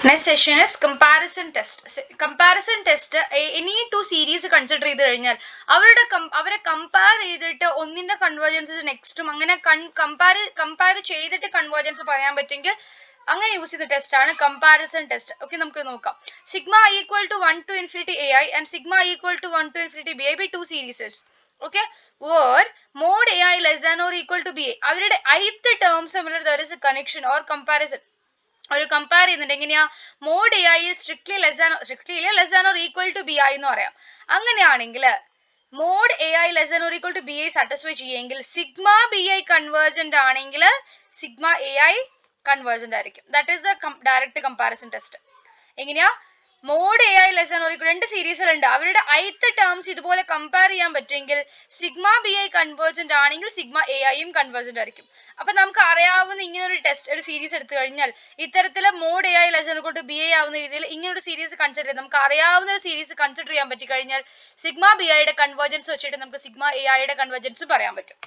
Next session is comparison test. Comparison test any two series consider ചെയ്ത് കഴിഞ്ഞാൽ അവരെ compare ചെയ്തിട്ട് ഒന്നിന്റെ കൺവേർജൻസ് നെക്സ്റ്റും അങ്ങനെ കമ്പയർ ചെയ്തിട്ട് കൺവേർജൻസ് പറയാൻ പറ്റുമെങ്കിൽ അങ്ങനെ യൂസ് ചെയ്ത ടെസ്റ്റ് ആണ് കമ്പാരിസൺ ടെസ്റ്റ്. ഓക്കെ, നമുക്ക് നോക്കാം. Sigma equal to 1 to infinity ai and sigma equal to 1 to infinity bi by two series. Okay, where mod ai less than or equal to ba, അവരുടെ ith terms തമ്മിൽ there is a connection or comparison. ഒരു compare ചെയ്യുന്നുണ്ട്. എങ്ങനെയാ? Mod A I strictly less than or equal to B I എന്ന് പറയാം. അങ്ങനെയാണെങ്കിൽ mod A I less than or equal to B I satisfy ചെയ്യുമെങ്കിൽ sigma B I convergent ആണെങ്കിൽ sigma A I convergent ആയിരിക്കും. That is the direct comparison test. എങ്ങനെയാ? Mod A I less than or equal രണ്ട് സീരീസിലുണ്ട്, അവരുടെ ith terms ഇതുപോലെ compare ചെയ്യാൻ പറ്റുമെങ്കിൽ സിഗ്മ ബി ഐ കൺവേർജന്റ് ആണെങ്കിൽ സിഗ്മ എ ഐയും കൺവേർജന്റ് ആയിരിക്കും. അപ്പൊ നമുക്ക് അറിയാവുന്ന ഇങ്ങനെ ഒരു ടെസ്റ്റ് ഒരു സീരീസ് എടുത്തു കഴിഞ്ഞാൽ ഇത്തരത്തില് mod A I less than കൊണ്ട് ബി ഐ ആവുന്ന രീതിയിൽ ഇങ്ങനെ ഒരു സീരീസ് കൺസിഡർ ചെയ്ത് നമുക്ക് അറിയാവുന്ന ഒരു സീരീസ് കൺസിഡർ ചെയ്യാൻ പറ്റി കഴിഞ്ഞാൽ സിഗ്മ ബി ഐയുടെ കൺവേർജൻസ് വെച്ചിട്ട് നമുക്ക് സിഗ്മ എ ഐയുടെ കൺവേർജൻസ് പറയാൻ പറ്റും.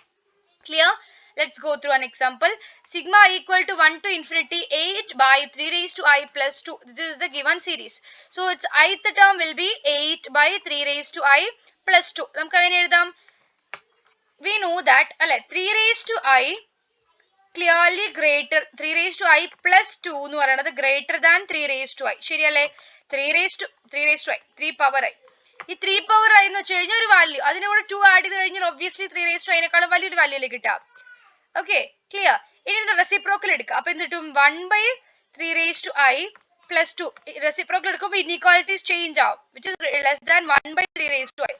Clear? Let's go through an example. Sigma equal to 1 to infinity 8 by 3 raised to i plus 2. This is the given series. So its ith term will be 8 by 3 raised to i plus 2. നമുക്ക് അങ്ങനെ എഴുതാം. We know that 3 raised to i clearly greater 3 raised to i plus 2 എന്ന് പറയുന്നത് greater than 3 raised to i. ശരിയല്ലേ? 3 raised to i 3 power i. ഈ 3 power i എന്ന് വെച്ച് കഴിഞ്ഞാൽ ഒരു വാല്യൂ, അതിനോട് 2 ആഡ് ചെയ്ത് കഴിഞ്ഞാൽ ഒബ്വിയസ്ലി 3 raised to i നേക്കാളും വലിയൊരു വാല്യൂലേക്ക് കിട്ടാം. Okay, clear? ഇനി ഇതിന്റെ റെസിപ്രോക്കൽ എടുക്കുക. അപ്പൊ എന്ത് കിട്ടും? 1 by 3 raised to i plus 2. Reciprocal എടുക്കുമ്പോൾ ഇൻഇക്വാലിറ്റീസ് ചേഞ്ച് ആവും, which is less than 1 by 3 raised to i.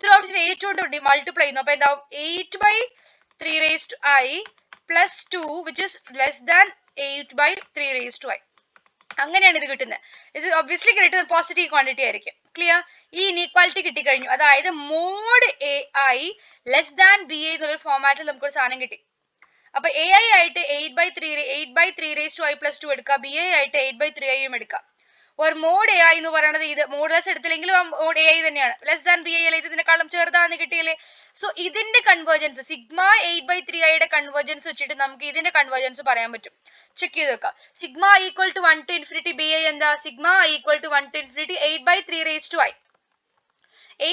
Throughout 8 കൊണ്ട് മൾട്ടിപ്ലൈ ചെയ്യുന്നു. അപ്പൊ എന്താവും? 8 by 3 raised to i plus 2 which is less than 8 by 3 raised to i. അങ്ങനെയാണ് ഇത് കിട്ടുന്നത്. ഇത് ഒബ്വിയസ്ലി ഗ്രേറ്റർ പോസിറ്റീവ് ക്വാണ്ടിറ്റി ആയിരിക്കും. ക്ലിയർ? ഈ ഇൻഇക്വാലിറ്റി കിട്ടിക്കഴിഞ്ഞു. അതായത് mod A I less than B I എന്നുള്ള ഫോമാറ്റിൽ നമുക്കൊരു സാധനം കിട്ടി. അപ്പൊ എ ഐ ആയിട്ട് 8 by 3 raised to i plus 2 എടുക്കാം, ബി ഐ ആയിട്ട് 8 by 3 ഐയും എടുക്കാം. ഒരു മോഡ് എ ഐ എന്ന് പറയുന്നത് ഇത് മോഡ്ലെസ് എടുത്തില്ലെങ്കിലും മോഡ് എ ഐ തന്നെയാണ്. ലെസ് ദാൻ ബി ഐ അല്ലെ, ഇതിനെക്കാളും ചെറുതാന്ന് കിട്ടിയില്ലേ? സോ ഇതിന്റെ കൺവേർജൻസ് സിഗ്മ 8 by 3 ഐയുടെ കൺവേർജൻസ് വെച്ചിട്ട് നമുക്ക് ഇതിന്റെ കൺവേർജൻസ് പറയാൻ പറ്റും. ചെക്ക് ചെയ്ത് വെക്കാം. Sigma equal to 1 to infinity B I എന്താ? Sigma equal to 1 to infinity 8 by 3 raised to i.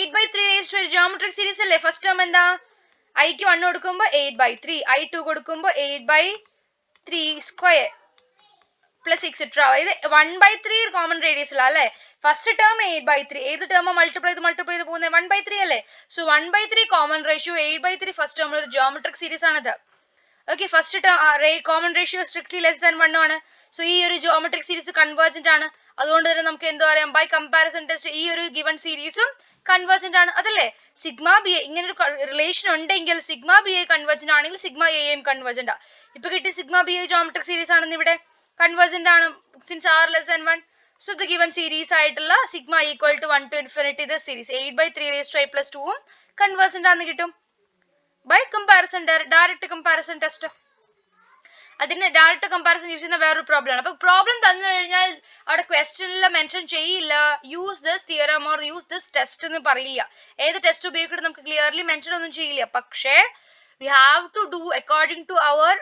8 by 3 raised to i geometric series അല്ലേ? ഫസ്റ്റ് ടേം എന്താ? ഐക്ക് 1 കൊടുക്കുമ്പോൾ 8 by 3, i2 കൊടുക്കുമ്പോൾ 8 by 3 സ്ക്വയർ പ്ലസ് എക്സെട്ര. ഇത് 1 by 3 common റേഡിയസിലാ അല്ലേ? First term 8 by 3, ഏത് term multiply ചെയ്ത് പോകുന്നത്? 1 by 3 അല്ലേ? So 1 by 3 common ratio 8 by 3 first term ഒരു ജിയോമെട്രിക് സീരീസ് ആണത്. Okay, first term common ratio strictly less than 1 ആണ്. സോ ഈ ഒരു ജിയോമെട്രിക് സീരീസ് കൺവേർജന്റ് ആണ്. അതുകൊണ്ട് തന്നെ നമുക്ക് എന്താ പറയാം? ബൈ കമ്പാരിസൺ ടെസ്റ്റ് ഈ ഒരു ഗിവൺ സീരീസും കൺവേർജന്റ് ആണ്. അതല്ലേ സിഗ്മ ബി ഐ ഇങ്ങനെ ഒരു റിലേഷൻ ഉണ്ടെങ്കിൽ സിഗ്മ ബി ഐ കൺവേർജന്റ് ആണെങ്കിൽ സിഗ്മ എ ഐയും കൺവേർജന്റ്. ഇപ്പൊ കിട്ടിയ sigma B I geometric series ആണെന്ന് ഇവിടെ കൺവേർജന്റ് ആണ് since R less than 1. So the given series ആയിട്ടുള്ള sigma equal to 1 to infinity the series 8 by 3 raised to i plus 2 convergent ആണെന്ന് കിട്ടും by comparison direct comparison test. അതിന് direct comparison use ചെയ്യുന്ന വേറൊരു problem ആണ്. അപ്പൊ problem തന്നു കഴിഞ്ഞാൽ അവിടെ ക്വസ്റ്റ്യനിൽ മെൻഷൻ ചെയ്യില്ല use this theorem or use this test എന്ന് പറയില്ല. ഏത് ടെസ്റ്റ് ഉപയോഗിച്ചിട്ട് നമുക്ക് ക്ലിയർലി മെൻഷൻ ഒന്നും ചെയ്യില്ല. പക്ഷേ we have to do according to our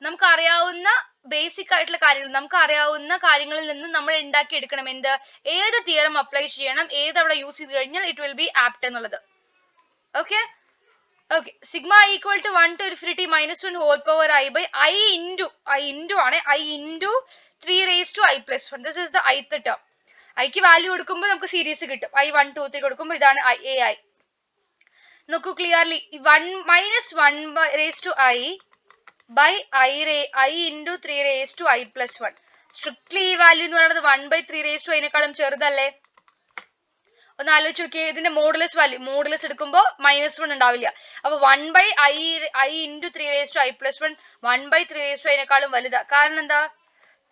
നമുക്ക് അറിയാവുന്ന ബേസിക് ആയിട്ടുള്ള കാര്യങ്ങൾ, നമുക്ക് അറിയാവുന്ന കാര്യങ്ങളിൽ നിന്ന് നമ്മൾ ഉണ്ടാക്കി എടുക്കണം. എന്ത് ഏത് തിയറം അപ്ലൈ ചെയ്യണം, ഏത് അവിടെ യൂസ് ചെയ്ത് കഴിഞ്ഞാൽ ഇറ്റ് വിൽ ബി ആപ്റ്റ് എന്നുള്ളത്. Okay okay, sigma equal to 1 to infinity minus 1 whole power i by i into ആണ് i into 3 raised to i plus 1. This is the ith term. ഐക്ക് value കൊടുക്കുമ്പോൾ നമുക്ക് series കിട്ടും. i 1 2 3 കൊടുക്കുമ്പോൾ ഇതാണ് A I. നോക്കൂ clearly 1 minus 1 raised to i by i into 3 raised to i plus 1. Strictly ഈ value എന്ന് പറയുന്നത് 1 by 3 raised to അതിനേക്കാളും ചെറുതല്ലേ? ഒന്ന് ആലോചിച്ച് നോക്കിയേ. ഇതിന്റെ മോഡുലസ് വാല്യൂ മോഡുലസ് എടുക്കുമ്പോൾ -1 ഉണ്ടാവില്ല. അപ്പൊ 1 by i into 3 raised to i plus 1 1 by 3 raised to അതിനേക്കാളും വലുതാ. കാരണം എന്താ?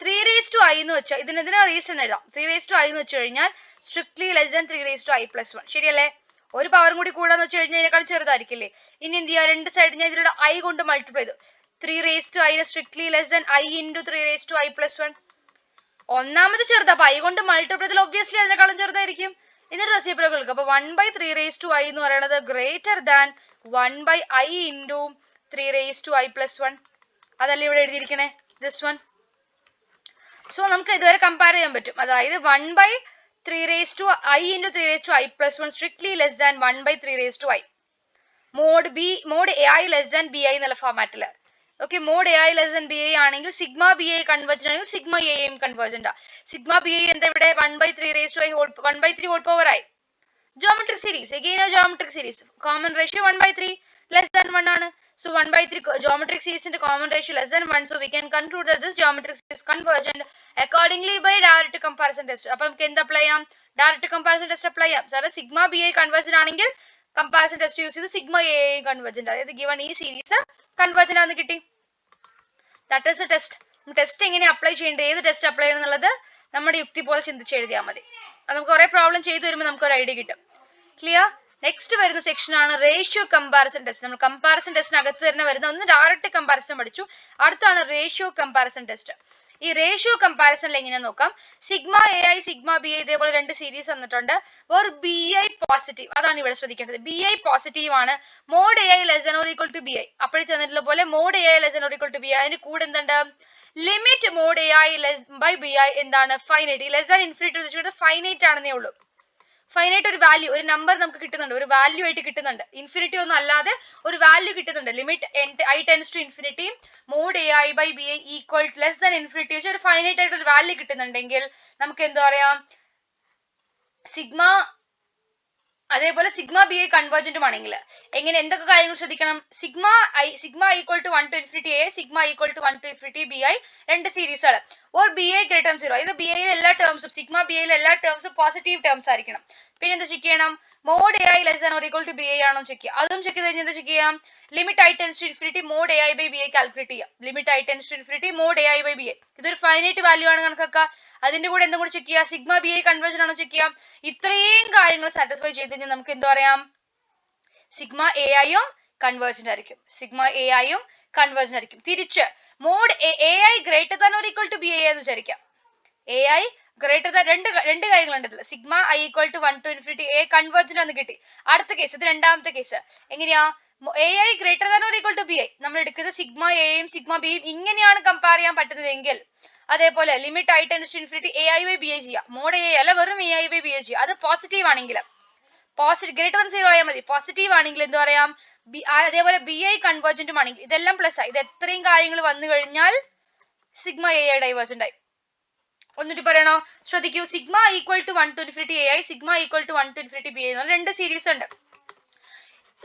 3 raised to i എന്ന് വെച്ചാൽ ഇതിനെതിരെ റീസൺ എഴുതാം. 3 raised to i എന്ന് വെച്ച് കഴിഞ്ഞാൽ strictly less than 3 raised to i plus 1. ശരിയല്ലേ? ഒരു പവറും കൂടി കൂടാന്ന് വെച്ച് കഴിഞ്ഞാൽ ഇതിനേക്കാളും ചെറുതായിരിക്കില്ലേ? ഇനി എന്ത് ചെയ്യുക? രണ്ട് സൈഡ് ഞാൻ ഇതിലൂടെ i കൊണ്ട് മൾട്ടിപ്ലൈ ചെയ്തു. 3 raised to i strictly less than i into 3 raised to i plus 1. ഒന്നാമത് ചെറുതാ, അപ്പൊ i കൊണ്ട് മൾട്ടിപ്ലൈ ചെയ്താൽ ഒബ്വിയസ്ലി അതിനേക്കാളും ചെറുതായിരിക്കും. എന്നിട്ട് റെസിപ്രോക്കൽ അപ്പൊ 1 by 3 raised to i എന്ന് പറയുന്നത് greater than 1 by i into 3 raised to i plus 1. അതല്ലേ ഇവിടെ എഴുതിയിരിക്കണേ, ദിസ് വൺ. സോ നമുക്ക് ഇതുവരെ കമ്പയർ ചെയ്യാൻ പറ്റും. അതായത് 1/3 raised to I into 3 raised to I plus 1 strictly less than 1/3 raised to I. Mod AI less than BI എന്നുള്ള ഫോമാറ്റിൽ. Okay, mod AI less than BI ആണെങ്കിൽ സിഗ്മ BI കൺവേർജൻ ആണെങ്കിൽ sigma AIയും കൺവേർജന്റ്. സിഗ്മ BI എന്താ ഇവിടെ 1/3 raised to I 1/3 whole power I. Geometric series, again a geometric series. Common ratio 1/3 less than 1 ആണ്. So 1/3 geometric series into common ratio less than 1. So we can conclude that this geometric series convergent accordingly by direct comparison test. അപ്പോൾ നമുക്ക് എന്ത് apply ചെയ്യാം? Direct comparison test apply ചെയ്യാം. Sir sigma BI convergent ആണെങ്കിൽ comparison test use ചെയ്ത് sigma AI convergent, അതായത് given ഈ series convergent ആണെന്ന് കിട്ടി. That is A test. Test എങ്ങനെ അപ്ലൈ ചെയ്യേണ്ടത്, ഏത് ടെസ്റ്റ് അപ്ലൈ ചെയ്യണം എന്നുള്ളത് നമ്മുടെ യുക്തി പോലെ ചിന്തിച്ച് എഴുതിയാൽ മതി. അത് നമുക്ക് കുറെ പ്രോബ്ലം ചെയ്തു വരുമ്പോൾ നമുക്ക് ഒരു ഐഡിയ കിട്ടും. ക്ലിയർ? നെക്സ്റ്റ് വരുന്ന സെക്ഷൻ ആണ് റേഷ്യോ കമ്പാരിസൺ ടെസ്റ്റ്. നമ്മൾ കമ്പാരിസൺ ടെസ്റ്റിനകത്ത് തന്നെ വരുന്ന ഒന്ന് ഡയറക്റ്റ് കമ്പാരിസൺ പഠിച്ചു, അടുത്താണ് റേഷ്യോ കമ്പാരിസൺ ടെസ്റ്റ്. ഈ റേഷ്യോ കമ്പാരിസണിൽ എങ്ങനെ നോക്കാം? സിഗ്മ AI സിഗ്മ BI ഇതേപോലെ രണ്ട് സീരീസ് വന്നിട്ടുണ്ട്. ഒരു BI പോസിറ്റീവ്, അതാണ് ഇവിടെ ശ്രദ്ധിക്കേണ്ടത്. BI പോസിറ്റീവ് ആണ്, mod AI less than or equal to BI. അപ്പോഴേ തന്നിട്ടുള്ള പോലെ mod AI less than or equal to BI. അതിന് കൂടെ എന്തുണ്ട്? Limit mod AI less by BI എന്താണ്? ഫൈനൈറ്റ്. ലെസ് ദാൻ ഇൻഫിനിറ്റി വെച്ചിട്ട് ഫൈനൈറ്റ് ആണെന്നേ ഉള്ളൂ. ഫൈനൈറ്റ് ഒരു വാല്യൂ, ഒരു നമ്പർ നമുക്ക് കിട്ടുന്നുണ്ട്, ഒരു വാല്യൂ ആയിട്ട് കിട്ടുന്നുണ്ട്. ഇൻഫിനിറ്റി ഒന്നും അല്ലാതെ ഒരു വാല്യൂ കിട്ടുന്നുണ്ട്. Limit I tends to infinity mod AI by BI equal less than infinity വെച്ച് ഒരു ഫൈനൈറ്റ് ആയിട്ട് ഒരു വാല്യൂ കിട്ടുന്നുണ്ടെങ്കിൽ നമുക്ക് എന്താ പറയാം? സിഗ്മ. അതേപോലെ സിഗ്മ BI കൺവേർജന്റും ആണെങ്കിൽ എങ്ങനെ എന്തൊക്കെ കാര്യങ്ങൾ ശ്രദ്ധിക്കണം? Sigma equal to 1 to infinity A, sigma equal to 1 to infinity BI, രണ്ട് സീരീസ് ആണ്. Or BI greater than 0. ഇത് BI എല്ലാ ടേംസും സിഗ്മ BI എല്ലാ ടേംസും പോസിറ്റീവ് ടേംസ് ആയിരിക്കണം. പിന്നെ എന്താ ചെക്ക് ചെയ്യണം? Mod AI less than or equal to BI ആണോ ചെക്ക് ചെയ്യുക. അതും ചെക്ക് ചെയ്ത് കഴിഞ്ഞാൽ എന്താ ചെക്ക് ചെയ്യാം? Limit I tends to infinity mod AI by BI calculate ചെയ്യാം. Limit I tends to infinity mod AI by BI ഇതൊരു ഫൈനൈറ്റ് വാല്യൂ ആണ് കണക്കാക്കുക. അതിന്റെ കൂടെ എന്തും കൂടി ചെക്ക് ചെയ്യുക? സിഗ്മ BI കൺവേർജൻ ആണോ ചെക്ക് ചെയ്യാം. ഇത്രയും കാര്യങ്ങൾ സാറ്റിസ്ഫൈ ചെയ്ത് കഴിഞ്ഞാൽ നമുക്ക് എന്താ പറയാം? സിഗ്മ AIയും കൺവേർജന്റ് ആയിരിക്കും. സിഗ്മ AIയും കൺവേർജന്റ് ആയിരിക്കും. തിരിച്ച് mod AI greater than or equal to BI എന്ന് വിചാരിക്കാം. AI ഗ്രേറ്റർ ദാൻ രണ്ട് കാര്യങ്ങളുണ്ട്. Sigma I equal to 1 to infinity A convergent എന്ന് കിട്ടി. അടുത്ത കേസ്, ഇത് രണ്ടാമത്തെ കേസ്. എങ്ങനെയാ? AI greater than or equal to BI. നമ്മൾ എടുക്കുന്നത് സിഗ്മ Aയും സിഗ്മ Bയും ഇങ്ങനെയാണ് കമ്പയർ ചെയ്യാൻ പറ്റുന്നതെങ്കിൽ അതേപോലെ limit I tends to infinity AI by BI ചെയ്യാം. മോഡ് AI അല്ല, വെറും AI ബൈ BI ചെയ്യാം. അത് പോസിറ്റീവ് ആണെങ്കിൽ, ഗ്രേറ്റർ ദാൻ 0 ആയാൽ മതി. പോസിറ്റീവ് ആണെങ്കിൽ എന്താ പറയാം? അതേപോലെ BI കൺവേർജന്റും ആണെങ്കിൽ ഇതെല്ലാം പ്ലസ് ആയി. ഇത് എത്രയും കാര്യങ്ങൾ വന്നു കഴിഞ്ഞാൽ സിഗ്മ AI ഡൈവേർജന്റ് ആയി. ഒന്നിട്ട് പറയണോ? ശ്രദ്ധിക്കൂ. Sigma equal to 1 to infinity AI, sigma equal to 1 to infinity BI എന്ന് പറഞ്ഞ രണ്ട് സീരീസ് ഉണ്ട്.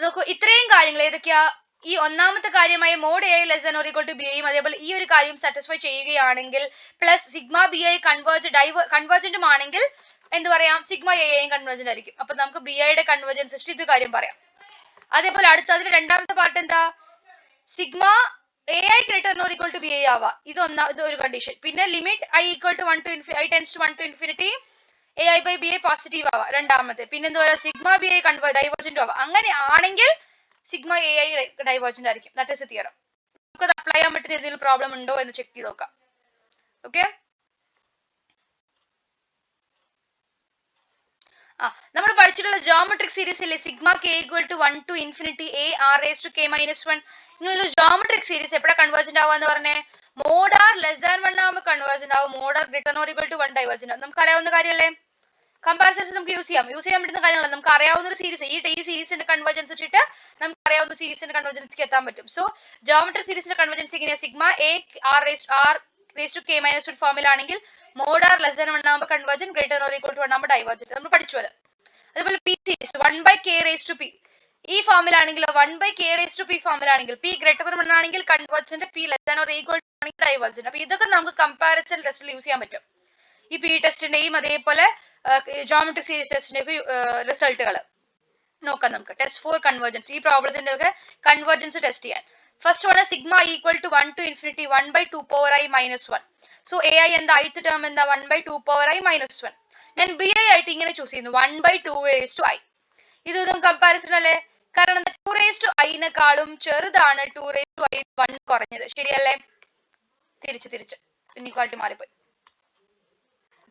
നോക്കൂ, ഇത്രയും കാര്യങ്ങൾ ഏതൊക്കെയാ? ഈ ഒന്നാമത്തെ കാര്യമായ mod AI less than or equal to BIയും അതേപോലെ ഈ ഒരു കാര്യം സാറ്റിസ്ഫൈ ചെയ്യുകയാണെങ്കിൽ പ്ലസ് സിഗ്മ BI കൺവേർജന്റും ആണെങ്കിൽ എന്ത് പറയാം? സിഗ്മ AIയും കൺവേർജന്റ് ആയിരിക്കും. അപ്പൊ നമുക്ക് BIയുടെ കൺവേർജൻസ് വെച്ചിട്ട് ഇത് കാര്യം പറയാം. അതേപോലെ അതിന്റെ രണ്ടാമത്തെ പാർട്ട് എന്താ? Sigma AI greater than or equal to BI ആവാം. ഇത് ഒരു കണ്ടീഷൻ. പിന്നെ limit I equal to 1 to I tends to 1 to infinity AI by BI positive ആവാം രണ്ടാമത്തെ. പിന്നെ എന്താ പറയുക? സിഗ്മ BI ഡൈവേർജന്റ് ആവാം. അങ്ങനെ ആണെങ്കിൽ സിഗ്മ AI ഡൈവേർജന്റ് ആയിരിക്കും. That is A theorem. നമുക്കത് അപ്ലൈ ചെയ്യാൻ പറ്റുന്ന എന്തെങ്കിലും പ്രോബ്ലം ഉണ്ടോ എന്ന് ചെക്ക് ചെയ്ത് നോക്കാം. ഓക്കെ, നമ്മൾ പഠിച്ചിട്ടുള്ള ജോമെട്രിക് സീരീസ് ഇല്ലേ? Sigma K equal to 1 to infinity A R raised to K minus 1. ഇങ്ങനൊരു ജോമെട്രിക് സീരീസ് എപ്പോഴാണ് കൺവേർജന്റ് ആവാന്ന് പറഞ്ഞേ? മോഡ് ആർ ലെസ് ദാൻ 1 ആകുമ്പോൾ കൺവേർജന്റ് ആവും. Mod R greater or equal to 1 divergent ആവും. നമുക്ക് അറിയാവുന്ന കാര്യമല്ലേ? കമ്പാരിസൺസ് നമുക്ക് യൂസ് ചെയ്യാൻ പറ്റുന്ന കാര്യങ്ങളാണ്. നമുക്ക് അറിയാവുന്ന ഒരു സീരീസ്, ഈ സീരീസിന്റെ കൺവേർജൻസ് വെച്ചിട്ട് നമുക്ക് അറിയാവുന്ന സീരീസിന്റെ കൺവേർജൻസിക്ക് എത്താൻ പറ്റും. സോ ജോമെട്രിക് സീരീസിന്റെ കൺവേർജൻസ് ഇങ്ങനെ sigma A R raised to K minus 1 ഫോമിലാണെങ്കിൽ മോഡ് ആർ ലെസ് ദാൻ 1 ആകുമ്പോൾ convergent, greater or equal to 1 ആകുമ്പോൾ ഡൈവേർജന്റ്. നമ്മൾ പഠിച്ചു അത്. അതേപോലെ P series 1/K raised to P ഈ ഫോമിലാണെങ്കിലോ 1/K raised to P ഫോമിലാണെങ്കിൽ P ഗ്രേറ്റർ ദാൻ 1 ആണെങ്കിൽ convergent, P less than or equal to ആണെങ്കിൽ ഡൈവേർജന്റ്. അപ്പൊ ഇതൊക്കെ നമുക്ക് കമ്പാരിസൺ ടെസ്റ്റിൽ യൂസ് ചെയ്യാൻ പറ്റും. ഈ P ടെസ്റ്റിന്റെയും അതേപോലെ ജോമെട്രിക് സീരീസ് ടെസ്റ്റിന്റെയും റിസൾട്ടുകൾ നോക്കാം നമുക്ക്. ടെസ്റ്റ് ഫോർ കൺവേർജൻസ്, ഈ പ്രോബ്ലത്തിന്റെ ഒക്കെ കൺവേർജൻസ് ടെസ്റ്റ് ചെയ്യാൻ. First one sigma equal to 1 to infinity 1/2 power I minus 1. So AI എന്താ? ith ടേം എന്താ? 1/2 power I minus 1. ഞാൻ BI ആയിട്ട് ഇങ്ങനെ ചൂസ് ചെയ്യുന്നു, 1/2 raised to I. ഇതൊന്നും കമ്പാരിസൺ അല്ലേ? കാരണം 2 raised to I നെക്കാളും ചെറുതാണ് 2 raised to I 1 കുറഞ്ഞത്. ശരിയല്ലേ? തിരിച്ച് ഇക്വാളിറ്റി മാറിപ്പോയി.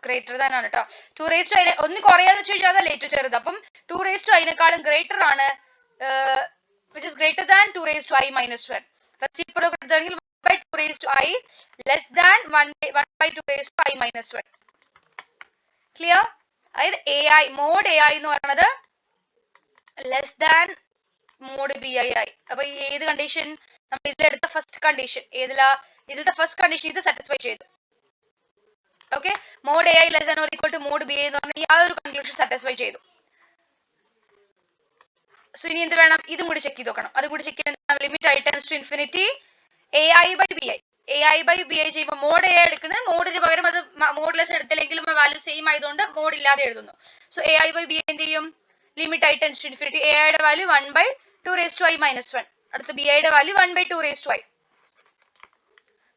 ഗ്രേറ്റർ ദാൻ ആണ് കേട്ടോ. 2 raised to I ഒന്ന് കുറയാന്ന് വെച്ച് കഴിഞ്ഞാൽ അതല്ലേ ഏറ്റവും ചെറുത്. അപ്പം 2 raised to I നെക്കാളും ഗ്രേറ്റർ ആണ്, which is greater than 2 raised to I minus 1. Reciprocal എടുത്താണെങ്കിൽ by 2 raised to I less than 1 by 2 raised to I minus 1. Clear? അതായത് AI മോഡ് AI എന്ന് പറയുന്നത് ലെസ് ദാൻ മോഡ് BI ആയി. അപ്പൊ ഏത് condition നമ്മൾ ഇതിലെടുത്ത ഫസ്റ്റ് കണ്ടീഷൻ ഇതിലത്തെ ഫസ്റ്റ് കണ്ടീഷൻ ഇത് സാറ്റിസ്ഫൈ ചെയ്തു. Okay, mod AI less than or equal to mod BI എന്ന് പറഞ്ഞാൽ ആ ഒരു കൺക്ലൂഷൻ സാറ്റിസ്ഫൈ ചെയ്തു. സോ ഇനി എന്ത് വേണം? ഇതും കൂടി ചെക്ക് ചെയ്ത് നോക്കണം. അതും കൂടി ചെക്ക് ചെയ്യാൻ limit I tends to infinity AI by BI. AI by BI ചെയ്യുമ്പോൾ മോഡ് AI എടുക്കുന്നത് മോഡിന് പകരം അത് മോഡ്ലെസ് എടുത്തില്ലെങ്കിലും വാല്യൂ സെയിം ആയതുകൊണ്ട് മോഡ് ഇല്ലാതെ എഴുതുന്നു. സോ AI by BI എന്ത് ചെയ്യും? Limit I tends to infinity AI യുടെ value 1 by 2 raised to I minus 1. അടുത്ത BI യുടെ value 1 by 2 raised to I.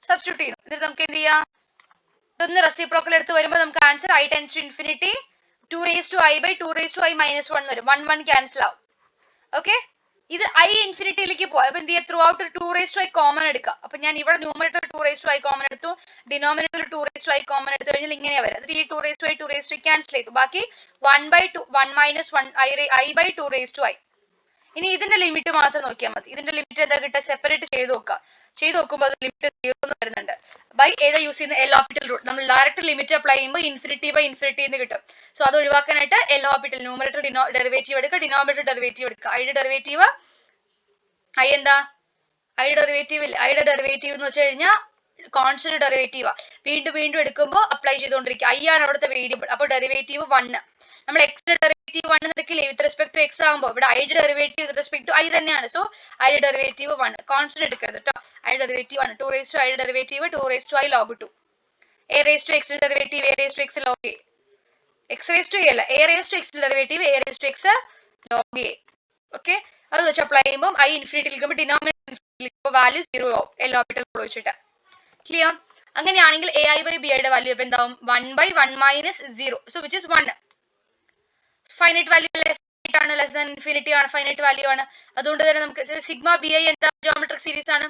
Substitute ചെയ്യുന്നു. എന്നിട്ട് നമുക്ക് എന്ത് ചെയ്യാം? ഇതൊന്ന് റെസിപ്രോക്കൽ എടുത്ത് വരുമ്പോൾ നമുക്ക് answer I tends to infinity 2 raised to I by 2 raised to I minus 1 വരും. 1 1 ക്യാൻസൽ ആവും. ഓക്കെ, ഇത് I ഇൻഫിനിറ്റിയിലേക്ക് പോയി. അപ്പൊ എന്ത് ചെയ്യുക? Throw out 2 raised to I common എടുക്കുക. അപ്പൊ ഞാൻ ഇവിടെ numerator 2 raised to I common എടുത്തു, denominator 2 raised to I common എടുത്തു കഴിഞ്ഞാൽ ഇങ്ങനെയാ വരാം. ഈ 2 raised to I 2 raised to I cancel ചെയ്തു. ബാക്കി 1 by 2 1 minus 1 I by 2 raised to I. ഇനി ഇതിന്റെ ലിമിറ്റ് മാത്രം നോക്കിയാൽ മതി. ഇതിന്റെ ലിമിറ്റ് എന്താ കിട്ടുക? സെപ്പറേറ്റ് ചെയ്ത് നോക്കുക. ചെയ്ത് നോക്കുമ്പോൾ അത് ലിമിറ്റ് 0 എന്ന് വരുന്നുണ്ട്. ബൈ ഏതാ യൂസ് ചെയ്യുന്ന? L hospital rule. നമ്മൾ ഡയറക്റ്റ് ലിമിറ്റ് അപ്ലൈ ചെയ്യുമ്പോൾ ഇൻഫിനിറ്റി ബൈ ഇൻഫിനിറ്റി എന്ന് കിട്ടും. സോ അത് ഒഴിവാക്കാനായിട്ട് എൽ ഹോസ്പിറ്റൽ ന്യൂമറേറ്റർ ഡെറിവേറ്റീവ് എടുക്കുക, ഡിനോമിനേറ്റർ ഡെറിവേറ്റീവ് എടുക്കുക. ഐയുടെ ഡെറിവേറ്റീവ് ഐ എന്താ? ഐയുടെ ഡെറിവേറ്റീവ് ഇല്ല. ഐയുടെ ഡെറിവേറ്റീവ് എന്ന് വെച്ച് കഴിഞ്ഞാൽ കോൺസ്റ്റന്റ് ഡെറിവേറ്റീവാ. വീണ്ടും വീണ്ടും എടുക്കുമ്പോൾ അപ്ലൈ ചെയ്തുകൊണ്ടിരിക്കുക. ഐ ആണ് അവിടുത്തെ വേരിയബിൾ. അപ്പോൾ ഡെറിവേറ്റീവ് 1. നമ്മൾ എക്സിന്റെ ഡെറിവേറ്റീവ് 1 എടുക്കില്ലേ വിത്ത് റെസ്പെക്ട് ടു എക്സ് ആകുമ്പോൾ? ഇവിടെ ഐയുടെ derivative with respect to I തന്നെയാണ്. സോ ഐയുടെ ഡെറിവേറ്റീവ് 1. കോൺസ്റ്റന്റ് എടുക്കരുത് കേട്ടോ. ഐയുടെ ഡെറിവേറ്റീവ് 1. 2 raised to ഐയുടെ derivative 2 raised to I log 2. a raised to x derivative a raised to x log a. x raised to a അല്ല, a raised to x derivative a raised to x log a. Okay, അത് വെച്ച് apply ചെയ്യുമ്പോൾ I ഇൻഫിനിറ്റിയിലേക്കുമ്പോൾ denominator value 0 ആവും. L hospital വെച്ചിട്ട്. Clear? അങ്ങനെയാണെങ്കിൽ AI by BI യുടെ value ഇപ്പൊ എന്താവും? 1 by 1 minus 0. So which is 1. Finite value ആണ്, ലെസ് ദാൻ ഇൻഫിനിറ്റി ആണ്, ഫൈനൈറ്റ് വാല്യൂ ആണ്. അതുകൊണ്ട് തന്നെ നമുക്ക് സിഗ്മ BI എന്താ? ജോമെട്രിക് സീരീസ് ആണ്.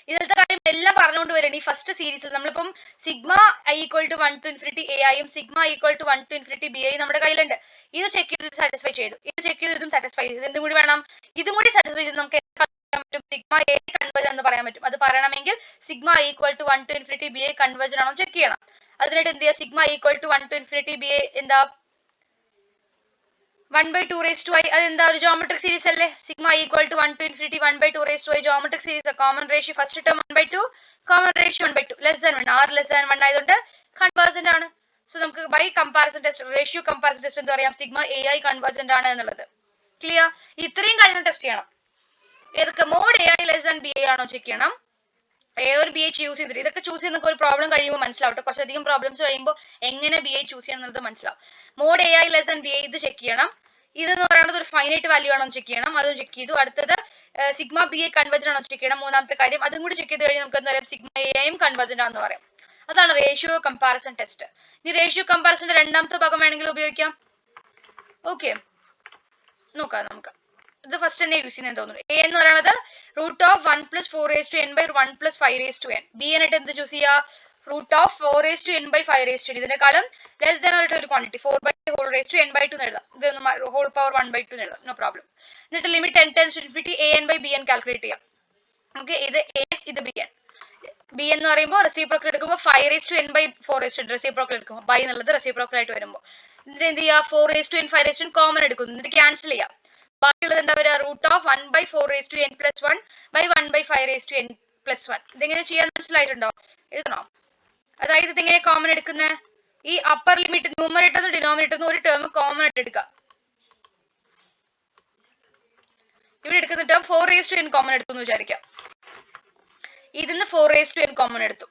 ഇതിലത്തെ കാര്യം എല്ലാം പറഞ്ഞുകൊണ്ട് വരണം. ഈ ഫസ്റ്റ് സീരീസിൽ നമ്മളിപ്പം sigma I equal to 1 to infinity AI sigma I equal to 1 to infinity BI നമ്മുടെ കയ്യിലുണ്ട്. ഇത് ചെക്ക് ചെയ്ത് സാറ്റിസ്ഫൈ ചെയ്തു, ഇത് ചെക്ക് ചെയ്ത് ഇതും സാറ്റിസ്ഫൈ ചെയ്തു. എന്തും കൂടി വേണം? ഇതും കൂടി സാറ്റിസ്ഫൈ ചെയ്ത് നമുക്ക് സിഗ്മ A കൺവേർജ് എന്ന് പറയാൻ പറ്റും. അത് പറയണമെങ്കിൽ sigma I equal to 1 to infinity BI converge ആണോ ചെക്ക് ചെയ്യണം. അതിനായിട്ട് എന്ത് ചെയ്യുക? Sigma I equal to 1 to infinity BI എന്താ? 1 by 2 raised to I. അതെന്താ? ഒരു ജോമെട്രിക് സീരീസ് അല്ലേ? Sigma I equal to 1 to infinity 1 by 2 raised to I geometric series. Common ratio first term 1 by 2, common ratio 1 by 2, less than 1, r less than 1 ആയതുകൊണ്ട് convergent ആണ്. So നമുക്ക് by comparison test, ratio comparison test എന്താ പറയാം? Sigma AI convergent ആണ് എന്നുള്ളത്. Clear? ഇത്രയും കാര്യങ്ങൾ test ചെയ്യണം. ഏതൊക്കെ? Mod AI less than BI ആണോ ചെക്ക് ചെയ്യണം. ഏതൊരു BI ചൂസ് ചെയ്തിട്ട് ഇതൊക്കെ ചൂസ് ചെയ്യുന്ന ഒരു പ്രോബ്ലം കഴിയുമ്പോൾ മനസ്സിലാവട്ടെ. കുറച്ചധികം പ്രോബ്ലംസ് കഴിയുമ്പോൾ എങ്ങനെ BI ചൂസ് ചെയ്യണം എന്നുള്ളത് മനസ്സിലാവും. Mod AI less than BI ഇത് ചെക്ക് ചെയ്യണം. ഇതെന്ന് പറയുന്നത് ഒരു ഫൈനൈറ്റ് വാല്യൂ ആണോ ചെക്ക് ചെയ്യണം. അതും ചെക്ക് ചെയ്തു. അടുത്തത് സിഗ്മ BI കൺവേർജന്റ് ആണോ ചെക്ക് ചെയ്യണം. മൂന്നാമത്തെ കാര്യം അതും കൂടി ചെക്ക് ചെയ്ത് കഴിഞ്ഞാൽ നമുക്ക് എന്താ പറയാം? സിഗ്മ AIയും കൺവേർജന്റ് ആണെന്ന് പറയാം. അതാണ് റേഷ്യോ കമ്പാരിസൺ ടെസ്റ്റ്. ഇനി റേഷ്യോ കമ്പാരിസന്റെ രണ്ടാമത്തെ ഭാഗം വേണമെങ്കിൽ ഉപയോഗിക്കാം. ഓക്കെ, നോക്കാം നമുക്ക്. ഇത് ഫസ്റ്റ് തന്നെ യൂസ് ചെയ്യുന്നത് തോന്നുന്നു. A എന്ന് പറയുന്നത് root of 1 plus 4 raised to n by 1 plus 5 raised to n. B എന്നിട്ട് എന്ത് ചൂസ് ചെയ്യുക? Root of 4 raised to n by 5 raised to n. ഇതിനെക്കാളും ലെസ് ദാൻ ഒരു quantity 4 by whole raised to n by 2 എന്ന് എഴുതാം. ഇതൊന്ന് whole power 1 by 2 എന്ന് എഴുതാം. No problem. എന്നിട്ട് limit n tends to infinity an by bn calculate ചെയ്യാം. Okay, ഇത് an ഇത് bn. B എന്ന് പറയുമ്പോൾ റെസിപ്രോക്കൽ എടുക്കുമ്പോൾ 5 raised to n by 4 raised to n reciprocal എടുക്കുമ്പോൾ ബൈ എന്നുള്ളത് റെസിപ്രോക്കൽ ആയിട്ട് വരുമ്പോൾ എന്നിട്ട് എന്ത് ചെയ്യുക? 4 raised to n 5 raised to n കോമൺ എടുക്കുന്നു. എന്നിട്ട് ക്യാൻസൽ ചെയ്യാം. ബാക്കിയുള്ളത് എന്താ വരിക? Root of 1 by 4 raised to n plus 1 by 1 by 5 raised to n plus 1. ഇതെങ്ങനെ ചെയ്യാൻ മനസ്സിലായിട്ടുണ്ടോ? എഴുതണോ? അതായത് ഇതെങ്ങനെ കോമൺ എടുക്കുന്നത്? ഈ അപ്പർ ലിമിറ്റ് ന്യൂമറേറ്റർ ഡിനോമിനേറ്റർ ഒരു ടേം കോമൺ ആയിട്ട് എടുക്കുക. ഇവിടെ എടുക്കുന്ന term 4 raised to n common എടുത്തു എന്ന് വിചാരിക്കാം. ഇതിന്ന് 4 raised to n കോമൺ എടുത്തു.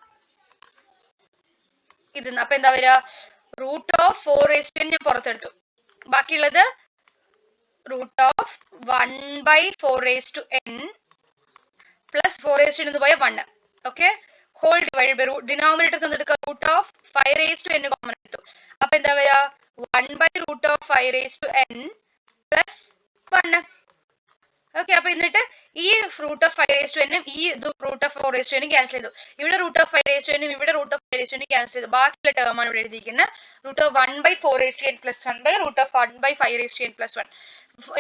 ഇതിന്ന് അപ്പൊ എന്താ വരിക? Root of 4 raised to n ഞാൻ പുറത്തെടുത്തു. ബാക്കിയുള്ളത് root of 1 by 4 raised to n plus 4 raised to n എന്ന് പോയ 1. Okay, whole divide by denominator തന്നെടുക്കുക. Root of 5 raised to n common എടുത്തു. അപ്പൊ എന്താ വരിക? 1 by root of 5 raised to n plus 1. ഓക്കെ, അപ്പൊ എന്നിട്ട് ഈ root of 5 raised to n ഈ root of 4 raised to n cancel ചെയ്തു. ഇവിടെ root of 5 raised to n ഇവിടെ root of 5 raised to n cancel ചെയ്തു. ബാക്കിയുള്ള ടേം ആണ് ഇവിടെ എഴുതിയിരിക്കുന്നത്. Root of 1 by 4 raised to n plus 1 by root of 1 by 5 raised to n plus 1.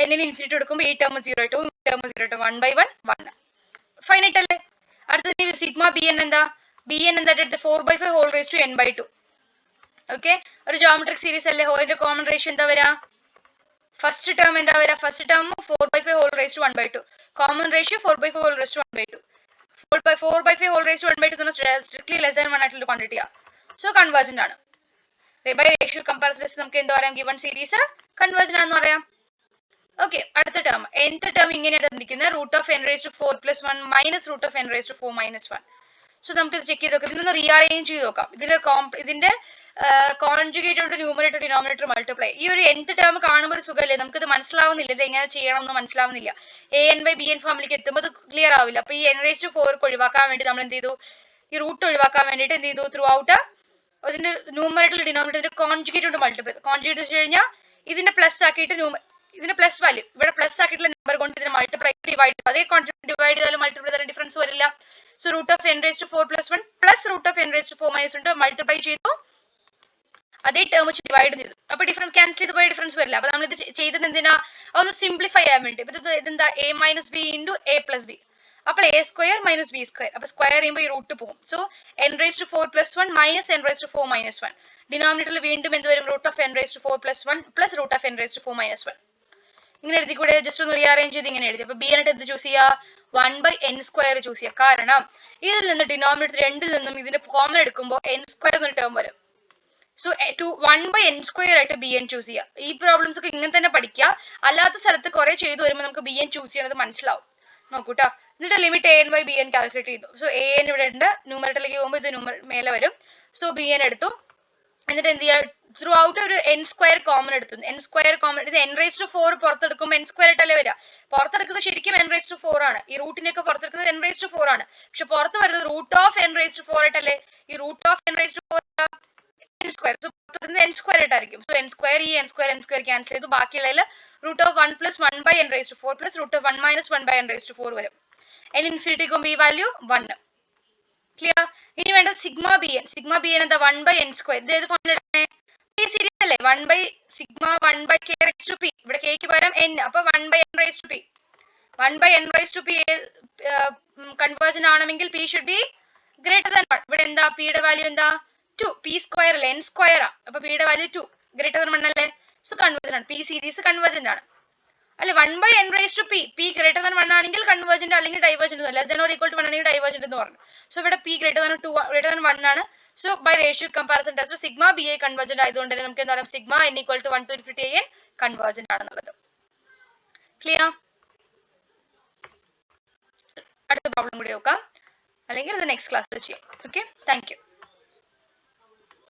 n infinity എടുക്കുമ്പോൾ ഈ ടേം 0 ആയിട്ട് ഈ ടേം 0 ആയിട്ട് 1 by 1 1. ഫൈനൈറ്റ് അല്ലേ? അടുത്തത് സിഗ്മ ബി എൻ എന്താ? ബി എൻ എന്താ എടുത്ത് 4/5 whole raise to n/2. Okay, ഒരു ജോമെട്രിക് സീരീസ് അല്ലേ. ഹോളിന്റെ കോമൺ റേഷ്യോ എന്താ വരാ? ഫസ്റ്റ് ടേം എന്താ വരാ? First term 4/5 whole raise to 1/2. Common ratio 4/5 whole raise to 1/2. 4/5 whole raise to 1/2 strictly less than 1 ആയിട്ടുള്ള ക്വാണ്ടിറ്റിയാ. സോ കൺവേർജന്റ് ആണ്. ബൈ റേഷ്യോ കമ്പാരിസൺ നമുക്ക് എന്താ പറയാം? ഗിവൺ സീരീസ് കൺവേർജന്റ് ആണെന്ന് പറയാം. ഓക്കെ, അടുത്ത ടേം nth ടേം ഇങ്ങനെയാണ് തന്നിരിക്കുന്നത്. Root of n raise to 4+1 minus root of n raise to 4-1. So നമുക്ക് ഇത് ചെക്ക് ചെയ്ത് നോക്കാം. ഇതിനൊന്ന് റീഅറേഞ്ച് ചെയ്ത് നോക്കാം. ഇതിന്റെ കോൺജുഗേറ്റ് കൊണ്ട് ന്യൂമറേറ്റർ ഡിനോമിനേറ്റർ മൾട്ടിപ്ലൈ. ഈ ഒരു nth ടേം കാണുമ്പോൾ ഒരു സുഖമല്ലേ, നമുക്കിത് മനസ്സിലാവുന്നില്ല, ഇത് എങ്ങനെ ചെയ്യണം എന്ന് മനസ്സിലാവുന്നില്ല. an/bn ഫോമിലേക്ക് എത്തുമ്പോൾ ഇത് ക്ലിയർ ആവില്ല. അപ്പൊ ഈ n റേസ് ടു 4 ഒഴിവാക്കാൻ വേണ്ടി നമ്മൾ എന്ത് ചെയ്തു? ഈ റൂട്ട് ഒഴിവാക്കാൻ വേണ്ടിയിട്ട് എന്ത് ചെയ്തു? ത്രൂ ഔട്ട് ഇതിന്റെ ന്യൂമറേറ്റർ ഡിനോമിനേറ്റർ കോൺജുഗേറ്റ് കൊണ്ട് മൾട്ടിപ്ലൈ. കോൺജുഗേറ്റ് വെച്ച് കഴിഞ്ഞാൽ ഇതിന്റെ പ്ലസ് ആക്കിയിട്ട് ഇതിന്റെ പ്ലസ് വാല്യൂ ഇവിടെ പ്ലസ് ആക്കിയിട്ടുള്ള നമ്പർ കൊണ്ട് ഇതിനെ മൾട്ടിപ്ലൈ ഡിവൈഡ് ചെയ്തു. അതേ ക്വാണ്ടിറ്റി ഡിവൈഡ് ചെയ്താലും മൾട്ടിപ്ലൈ ചെയ്താലും ഡിഫറൻസ് വരില്ല. So root of n raise to 4+1 plus root of n raise to 4-1 multiply ചെയ്തു, അതേ ടേം വെച്ച് ഡിവൈഡ് ചെയ്തു. അപ്പൊ ഡിഫറൻസ് ക്യാൻസൽ ചെയ്ത് പോയ ഡിഫറൻസ് വരില്ല. അപ്പൊ നമ്മൾ ഇത് ചെയ്തത് എന്തിനാ? ഒന്ന് സിംപ്ലിഫൈ ചെയ്യാൻ വേണ്ടി. ഇതെന്താ? a-b into a+b. അപ്പോൾ a² - b². അപ്പൊ സ്ക്വയർ ചെയ്യുമ്പോൾ ഈ റൂട്ട് പോകും. So n raise to 4+1 minus n raise to 4-1. ഡിനോമിനേറ്ററിൽ വീണ്ടും എന്ത് വരും? Root of n raise to 4+1 plus root of n raise to 4-1. ഇങ്ങനെ എഴുതി കൂടെ? ജസ്റ്റ് ഒന്ന് റീഅറേഞ്ച് ചെയ്ത് ഇങ്ങനെ എഴുതി. അപ്പൊ ബി ആയിട്ട് എന്ത് ചൂസ് ചെയ്യുക? 1/n² ചൂസ് ചെയ്യുക. കാരണം ഇതിൽ നിന്ന് ഡിനോമിനേറ്റർ രണ്ടിൽ നിന്നും ഇതിന്റെ കോമൺ എടുക്കുമ്പോൾ n² എന്നൊരു ടേം വരും. സോ 1/n² ആയിട്ട് bn ചൂസ് ചെയ്യുക. ഈ പ്രോബ്ലംസ് ഒക്കെ ഇങ്ങനെ തന്നെ പഠിക്കുക. അല്ലാത്ത സ്ഥലത്ത് കുറെ ചെയ്തു വരുമ്പോൾ നമുക്ക് bn ചൂസ് ചെയ്യണത് മനസ്സിലാവും. നോക്കൂട്ടാ. എന്നിട്ട് ലിമിറ്റ് an/bn കാൽക്കുലേറ്റ് ചെയ്തു. സോ an ഇവിടെ ഉണ്ട്, ന്യൂമറേറ്ററിലേക്ക് പോകുമ്പോൾ ഇത് മേലെ വരും. സോ bn എടുത്തു. എന്നിട്ട് എന്ത് ചെയ്യുക? ത്രൂ ഔട്ട് ഒരു n² കോമൺ എടുത്തു. n² കോമൺ ഇത് n റേസ് ടു 4 പുറത്തെടുക്കുമ്പോൾ n² ആയിട്ടല്ലേ വരിക. പുറത്തെടുക്കുന്നത് ശരിക്കും n റേസ് ടു 4 ആണ്. ഈ റൂട്ടിനൊക്കെ പുറത്തെടുക്കുന്നത് n റേസ് ടു 4 ആണ്. പക്ഷെ പുറത്ത് വരുന്നത് root of n raise to 4 ആയിട്ടല്ലേ. ഈ root of n raise to 4 n². So പുറത്തെടുക്കുന്നത് n² ആയിട്ടായിരിക്കും. സോ n² ഈ n² ക്യാൻസൽ ചെയ്തു. ബാക്കിയുള്ളതിൽ root of 1 + 1/n raise to 4 plus root of 1 - 1/n raise to 4 വരും. n ഇൻഫിനിറ്റിക്കും ഈ വാല്യൂ 1. ക്ലിയർ? ഇനി വേണ്ട sigma B N. Sigma B N എന്താ? 1/n². ഇത് ഏത് ഫോമിലാണ്? ഈ സീരീസ് അല്ലേ? 1/k raise to p. ഇവിടെ k ക്ക് പകരം n. അപ്പൊ 1/n raise to p. 1/n raise to p convergent ആണെങ്കിൽ p should be greater than 1. ഇവിടെ എന്താ? p യുടെ വാല്യൂ എന്താ? 2. p² അല്ലേ? n² ആ. അപ്പൊ p യുടെ വാല്യൂ 2 ഗ്രേറ്റർ ദാൻ 1 അല്ലേ? സോ കൺവേർജന്റ് ആണ്. p സീരീസ് കൺവേർജന്റ് ആണ്. അല്ലെ 1/n raise to p greater than 1 ആണെങ്കിൽ കൺവേർജന്റ്, അല്ലെങ്കിൽ divergent. Less than or equal to 1 ആണെങ്കിൽ ഡൈവേർജന്റ് എന്ന് പറഞ്ഞു. സോ ഇവിടെ p ഗ്രേറ്റർ ദാൻ 1 ആണ്. So by ratio comparison test sigma B I convergent ആയതുകൊണ്ട് തന്നെ നമുക്ക് എന്താ പറയാം? സിഗ്മ n = 1 to ∞ n കൺവേർജന്റ് ആണെന്നുള്ളത്. ക്ലിയർ? അടുത്ത പ്രോബ്ലം കൂടി നോക്കാം, അല്ലെങ്കിൽ ഇത് നെക്സ്റ്റ് ക്ലാസ്സിൽ ചെയ്യാം. Okay, thank U.